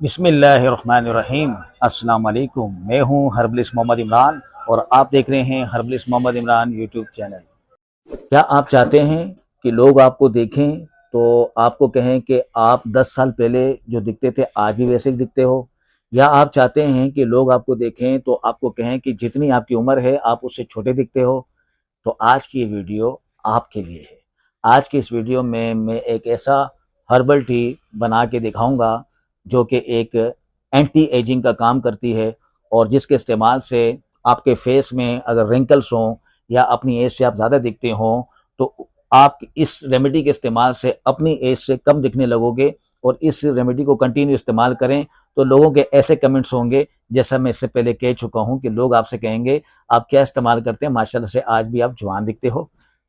बिस्मिल्लाहिर्रहमानिर्रहीम। अस्सलाम वालेकुम। मैं हूं हर्बलिस्ट मोहम्मद इमरान और आप देख रहे हैं herbalist Mohammad Imran YouTube channel. क्या आप चाहते हैं कि लोग आपको देखें तो आपको कहें कि आप 10 साल पहले जो दिखते थे आज भी वैसे ही दिखते हो, या आप चाहते हैं कि लोग आपको देखें तो आपको कहें कि जितनी आपकी उम्र है आप उससे छोटे दिखते हो? तो आज की ये वीडियो आपके लिए है। आज की इस वीडियो में मैं एक ऐसा हर्बल टी बना के दिखाऊंगा जो कि एक एंटी एजिंग का काम करती है और जिसके इस्तेमाल से आपके फेस में अगर रिंकल्स हों या अपनी एज से आप ज़्यादा दिखते हों तो आप इस रेमेडी के इस्तेमाल से अपनी एज से कम दिखने लगोगे। और इस रेमेडी को कंटिन्यू इस्तेमाल करें तो लोगों के ऐसे कमेंट्स होंगे, जैसा मैं इससे पहले कह चुका हूं, कि लोग आपसे कहेंगे आप क्या इस्तेमाल करते हैं, माशाल्लाह से आज भी आप जवान दिखते हो।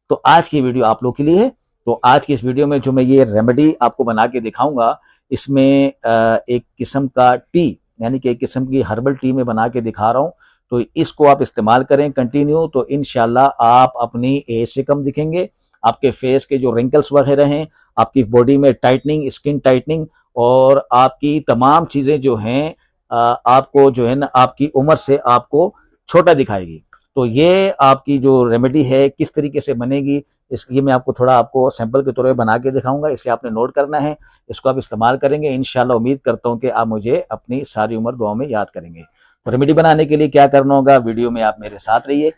तो आज की वीडियो आप लोग के लिए है। तो आज की इस वीडियो में जो मैं ये रेमेडी आपको बना के दिखाऊंगा, इसमें एक किस्म का टी यानी कि एक किस्म की हर्बल टी में बना के दिखा रहा हूं। तो इसको आप इस्तेमाल करें कंटिन्यू, तो इंशाल्लाह आप अपनी एज से कम दिखेंगे। आपके फेस के जो रिंकल्स वगैरह हैं, आपकी बॉडी में टाइटनिंग, स्किन टाइटनिंग और आपकी तमाम चीज़ें जो हैं आपको जो है ना आपकी उम्र से आपको छोटा दिखाएगी। तो ये आपकी जो रेमेडी है किस तरीके से बनेगी, इसलिए मैं आपको थोड़ा आपको सैंपल के तौर पे बना के दिखाऊंगा। इसे आपने नोट करना है, इसको आप इस्तेमाल करेंगे। इंशाल्लाह उम्मीद करता हूं कि आप मुझे अपनी सारी उम्र दुआओं में याद करेंगे। तो रेमेडी बनाने के लिए क्या करना होगा, वीडियो में आप मेरे साथ रहिए।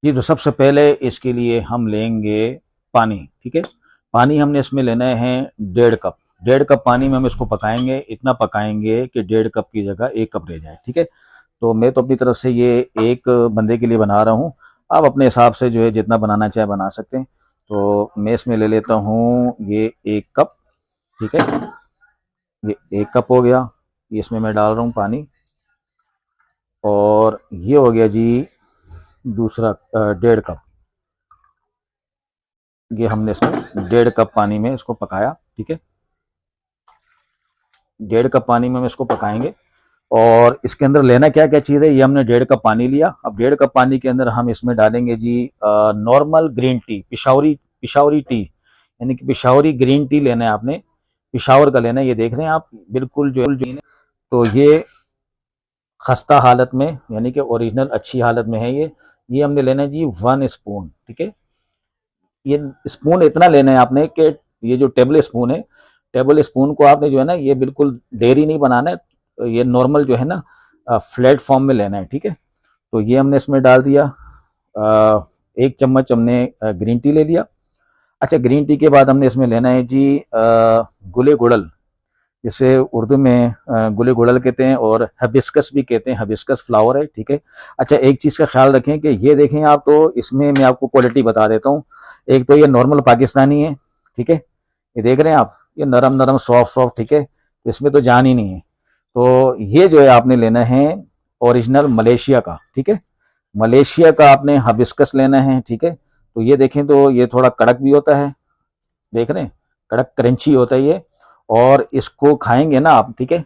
जी, तो सबसे पहले इसके लिए हम लेंगे पानी। ठीक है, पानी हमने इसमें लेना है 1.5 कप। 1.5 कप पानी में हम इसको पकाएंगे। इतना पकाएंगे कि 1.5 कप की जगह 1 कप रह जाए। ठीक है, तो मैं तो अपनी तरफ से ये एक बंदे के लिए बना रहा हूँ। आप अपने हिसाब से जो है जितना बनाना चाहे बना सकते हैं। तो मैं इसमें ले लेता हूँ ये 1 कप। ठीक है, ये 1 कप हो गया, ये इसमें मैं डाल रहा हूँ पानी। और ये हो गया जी दूसरा 1.5 कप। ये हमने इसमें 1.5 कप पानी में इसको पकाया। ठीक है, 1.5 कप पानी में हम इसको पकाएंगे। और इसके अंदर लेना क्या क्या चीज़ है, ये हमने 1.5 कप पानी लिया। अब 1.5 कप पानी के अंदर हम इसमें डालेंगे जी normal green tea, Peshawari Peshawari tea, यानी कि पिशावरी ग्रीन टी लेना है आपने, पिशावर का लेना है। ये देख रहे हैं आप, बिल्कुल जो है। तो ये खस्ता हालत में यानी कि ओरिजिनल अच्छी हालत में है। ये हमने लेना है जी 1 स्पून। ठीक है, ये स्पून इतना लेना है आपने कि ये जो टेबल स्पून है, टेबल स्पून को आपने जो है ना ये बिल्कुल डेरी नहीं बनाना है, ये नॉर्मल जो है ना फ्लैट फॉर्म में लेना है। ठीक है, तो ये हमने इसमें डाल दिया। 1 चम्मच हमने ग्रीन टी ले लिया। अच्छा, ग्रीन टी के बाद हमने इसमें लेना है जी गुले गुड़ल, जिसे उर्दू में गुले गुड़ल कहते हैं और हबिस्कस भी कहते हैं, हबिस्कस फ्लावर है। ठीक है, अच्छा एक चीज़ का ख्याल रखें कि ये देखें आप, तो इसमें मैं आपको क्वालिटी बता देता हूँ। एक तो ये नॉर्मल पाकिस्तानी है। ठीक है, ये देख रहे हैं आप, ये नरम नरम सॉफ्ट सॉफ्ट। ठीक है, तो इसमें तो जान ही नहीं है। तो ये जो है आपने लेना है ओरिजिनल मलेशिया का। ठीक है, मलेशिया का आपने हबिस्कस लेना है। ठीक है, तो ये देखें तो ये थोड़ा कड़क भी होता है, देख रहे हैं, कड़क क्रंची होता है ये। और इसको खाएंगे ना आप, ठीक है,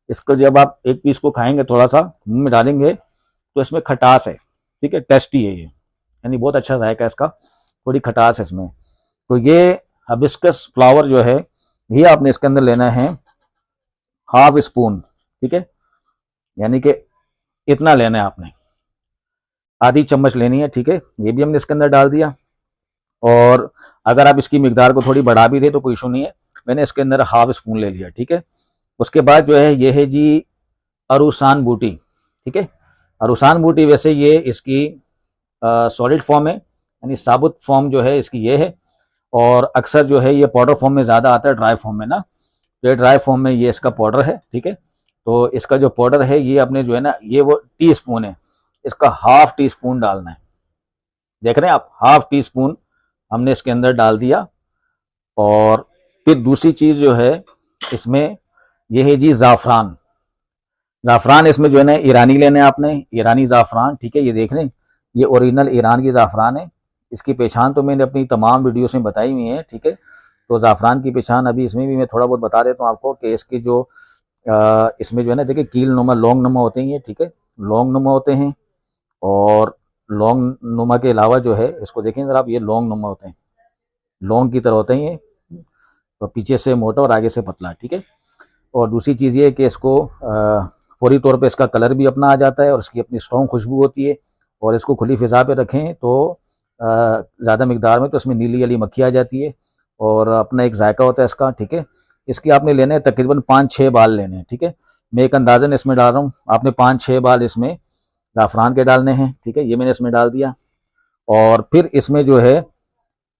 इसको जब आप एक पीस को खाएंगे, थोड़ा सा मुंह में डालेंगे, तो इसमें खटास है। ठीक है, टेस्टी है ये, यानी बहुत अच्छा जायका है इसका, थोड़ी खटास है इसमें। तो ये हबिस्कस फ्लावर जो है ये आपने इसके अंदर लेना है 1/2 स्पून। ठीक है, यानी कि इतना लेना है आपने, आधी चम्मच लेनी है। ठीक है, ये भी हमने इसके अंदर डाल दिया। और अगर आप इसकी मिकदार को थोड़ी बढ़ा भी दे तो कोई इशू नहीं है, मैंने इसके अंदर 1/2 स्पून ले लिया। ठीक है, उसके बाद जो है ये है जी अरुसान बूटी। ठीक है, अरुसान बूटी वैसे ये इसकी सॉलिड फॉर्म है, यानी साबुत फॉर्म जो है इसकी ये है। और अक्सर जो है ये पाउडर फॉर्म में ज़्यादा आता है, ड्राई फॉर्म में ना। ये ड्राई फॉर्म में ये इसका पाउडर है। ठीक है, तो इसका जो पाउडर है ये अपने जो है ना ये वो टी स्पून है, इसका 1/2 टी स्पून डालना है। देख रहे हैं आप, 1/2 टी स्पून हमने इसके अंदर डाल दिया। और फिर दूसरी चीज़ जो है इसमें ये है जी ज़ाफ़रान। ज़ाफ़रान इसमें जो है ना ईरानी लेना है आपने, ईरानी ज़ाफ़रान। ठीक है, ये देख रहे हैं, ये ओरिजिनल ईरान की ज़ाफ़रान है। इसकी पहचान तो मैंने अपनी तमाम वीडियोस में बताई हुई है। ठीक है, तो ज़ाफ़रान की पहचान अभी इसमें भी मैं थोड़ा बहुत बता देता हूँ आपको कि इसकी जो इसमें जो है ना देखिए कील नुमा लौंग नुमा होते हैं ये। ठीक है, लौंग नुमा होते हैं। और लौंग नुमा के अलावा जो है इसको देखें जरा आप, ये लौंग नुमा होते हैं, लौंग की तरह होते हैं ये, तो पीछे से मोटा और आगे से पतला। ठीक है, और दूसरी चीज़ ये कि इसको फौरी तौर पे इसका कलर भी अपना आ जाता है और इसकी अपनी स्ट्रॉन्ग खुशबू होती है। और इसको खुली फ़िज़ा पे रखें तो ज़्यादा मिकदार में तो इसमें नीली वाली मक्खी आ जाती है और अपना एक जायका होता है इसका, ठीक है। इसकी आपने लेने हैं तकरीबन 5-6 बाल लेने हैं, ठीक है। मैं एक अंदाज़न इसमें डाल रहा हूँ, आपने 5-6 बाल इसमें ज़ाफ़रान के डालने हैं, ठीक है। ये मैंने इसमें डाल दिया। और फिर इसमें जो है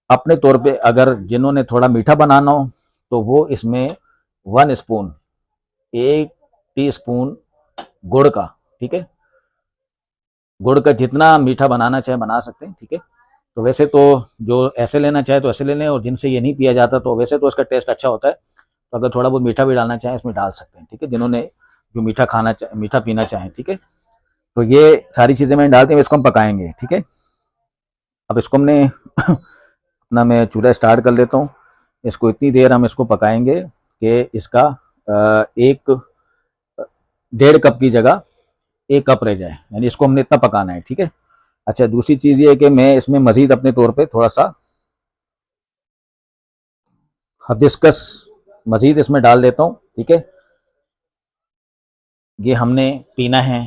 अपने तौर पे अगर जिन्होंने थोड़ा मीठा बनाना हो तो वो इसमें 1 स्पून, 1 टीस्पून गुड़ का, ठीक है। गुड़ का जितना मीठा बनाना चाहे बना सकते हैं, ठीक है। तो वैसे तो जो ऐसे लेना चाहे तो ऐसे ले लें, और जिनसे ये नहीं पिया जाता तो वैसे तो इसका टेस्ट अच्छा होता है, तो अगर थोड़ा बहुत मीठा भी डालना चाहें इसमें डाल सकते हैं, ठीक है। जिन्होंने जो मीठा पीना चाहें, ठीक है। तो ये सारी चीज़ें मैंने डालती हूँ, इसको हम पकाएंगे, ठीक है। अब इसको हमने अपना मैं चूल्हा स्टार्ट कर लेता हूँ। इसको इतनी देर हम इसको पकाएंगे कि इसका एक 1.5 कप की जगह 1 कप रह जाए, यानी इसको हमने इतना पकाना है, ठीक है। अच्छा, दूसरी चीज़ ये है कि मैं इसमें मज़ीद अपने तौर पे थोड़ा सा हिबिस्कस मज़ीद इसमें डाल देता हूँ, ठीक है। ये हमने पीना है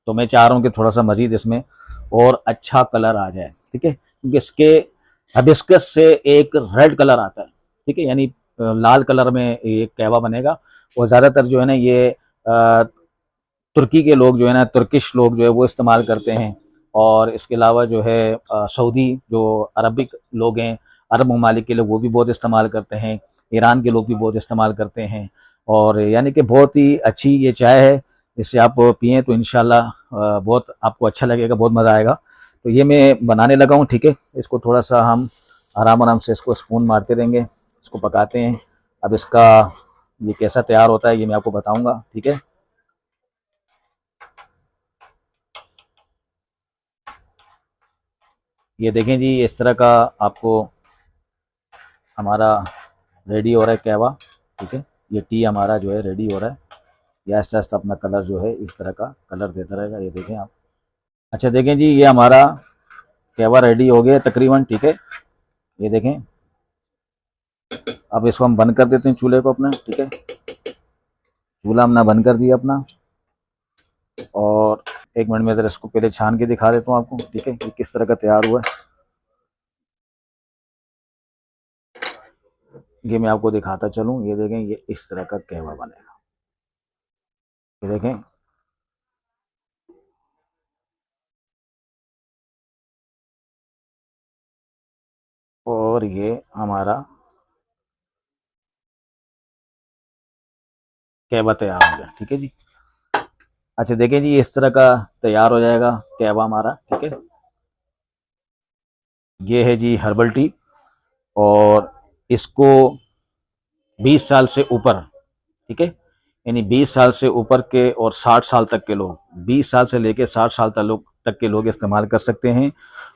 तो मैं चाह रहा हूँ कि थोड़ा सा मज़ीद इसमें और अच्छा कलर आ जाए, ठीक है। क्योंकि इसके हिबिस्कस से एक रेड कलर आता है, ठीक है, यानी लाल कलर में ये कहवा बनेगा। और ज़्यादातर जो है ना ये तुर्की के लोग जो है ना, तुर्किश लोग जो है वो इस्तेमाल करते हैं। और इसके अलावा जो है सऊदी जो अरबिक लोग हैं, अरब ममालिक के लोग, वो भी बहुत इस्तेमाल करते हैं। ईरान के लोग भी बहुत इस्तेमाल करते हैं। और यानी कि बहुत ही अच्छी ये चाय है, इससे आप पिएँ तो इंशाल्लाह बहुत आपको अच्छा लगेगा, बहुत मज़ा आएगा। तो ये मैं बनाने लगा हूँ, ठीक है। इसको थोड़ा सा हम आराम आराम से इसको स्पून मारते रहेंगे, इसको पकाते हैं। अब इसका ये कैसा तैयार होता है ये मैं आपको बताऊँगा, ठीक है। ये देखें जी, इस तरह का आपको हमारा रेडी हो रहा है कहवा, ठीक है। ये टी हमारा जो है रेडी हो रहा है। ये आहिस्ता आहिस्ता अपना कलर जो है इस तरह का कलर देता रहेगा, ये देखें आप। अच्छा देखें जी, ये हमारा कहवा रेडी हो गया तकरीबन, ठीक है। ये देखें, अब इसको हम बंद कर देते हैं चूल्हे को अपना, ठीक है। चूल्हा हमने बंद कर दिया अपना। और 1 मिनट में इधर इसको पहले छान के दिखा देता हूँ आपको, ठीक है, कि किस तरह का तैयार हुआ है। ये मैं आपको दिखाता चलूँ, ये देखें, ये इस तरह का कहवा बनेगा, ये देखें। और ये हमारा कहवा तैयार हो गया, ठीक है जी। अच्छा देखें जी, इस तरह का तैयार हो जाएगा कहवा हमारा, ठीक है। ये है जी हर्बल टी। और इसको 20 साल से ऊपर, ठीक है, यानी 20 साल से ऊपर के और 60 साल तक के लोग, 20 साल से लेके 60 साल तक के लोग इस्तेमाल कर सकते हैं।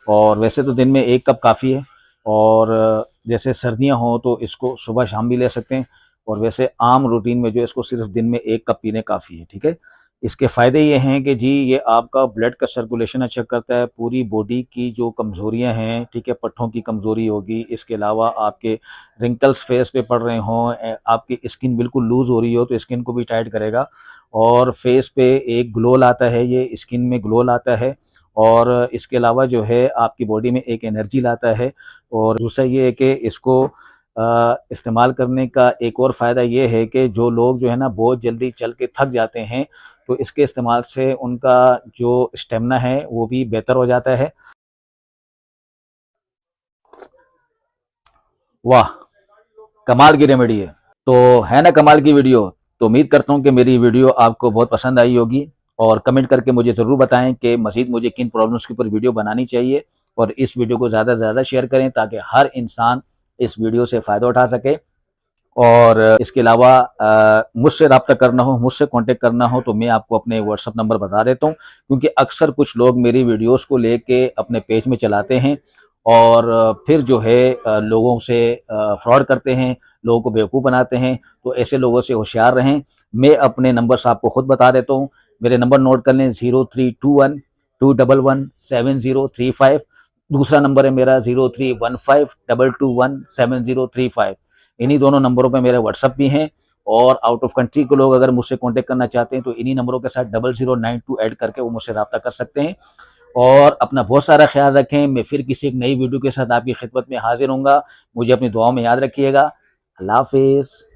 और वैसे तो दिन में 1 कप काफ़ी है। और जैसे सर्दियां हों तो इसको सुबह शाम भी ले सकते हैं। और वैसे आम रूटीन में जो इसको सिर्फ दिन में 1 कप पीने काफ़ी है, ठीक है। इसके फ़ायदे ये हैं कि जी ये आपका ब्लड का सर्कुलेशन अच्छा करता है, पूरी बॉडी की जो कमज़ोरियां हैं, ठीक है, पट्ठों की कमज़ोरी होगी, इसके अलावा आपके रिंकल्स फेस पे पड़ रहे हों, आपकी स्किन बिल्कुल लूज़ हो रही हो तो स्किन को भी टाइट करेगा। और फेस पे एक ग्लो लाता है, ये स्किन में ग्लो लाता है। और इसके अलावा जो है आपकी बॉडी में एक एनर्जी लाता है। और दूसरा ये है कि इसको इस्तेमाल करने का एक और फ़ायदा ये है कि जो लोग जो है ना बहुत जल्दी चल के थक जाते हैं, तो इसके इस्तेमाल से उनका जो स्टेमिना है वो भी बेहतर हो जाता है। वाह, कमाल की रेमेडी है। तो है ना कमाल की वीडियो। तो उम्मीद करता हूँ कि मेरी वीडियो आपको बहुत पसंद आई होगी। और कमेंट करके मुझे ज़रूर बताएं कि मज़ीद मुझे किन प्रॉब्लम्स के ऊपर वीडियो बनानी चाहिए। और इस वीडियो को ज़्यादा से ज़्यादा शेयर करें ताकि हर इंसान इस वीडियो से फ़ायदा उठा सके। और इसके अलावा मुझसे रब्ता करना हो, मुझसे कांटेक्ट करना हो तो मैं आपको अपने व्हाट्सअप नंबर बता देता हूँ। क्योंकि अक्सर कुछ लोग मेरी वीडियोस को लेके अपने पेज में चलाते हैं और फिर जो है लोगों से फ्रॉड करते हैं, लोगों को बेवकूफ़ बनाते हैं। तो ऐसे लोगों से होशियार रहें। मैं अपने नंबर्स आपको खुद बता देता हूँ। मेरे नंबर नोट कर लें, 0321 211 7035। दूसरा नंबर है मेरा 0315 221 7035। इन्हीं दोनों नंबरों पे मेरे व्हाट्सअप भी हैं। और आउट ऑफ कंट्री के लोग अगर मुझसे कांटेक्ट करना चाहते हैं तो इन्हीं नंबरों के साथ 0092 ऐड करके वो मुझसे रब्ता कर सकते हैं। और अपना बहुत सारा ख्याल रखें। मैं फिर किसी एक नई वीडियो के साथ आपकी खिदमत में हाजिर हूँगा। मुझे अपनी दुआओं में याद रखिएगा। अल्लाह हाफिज़।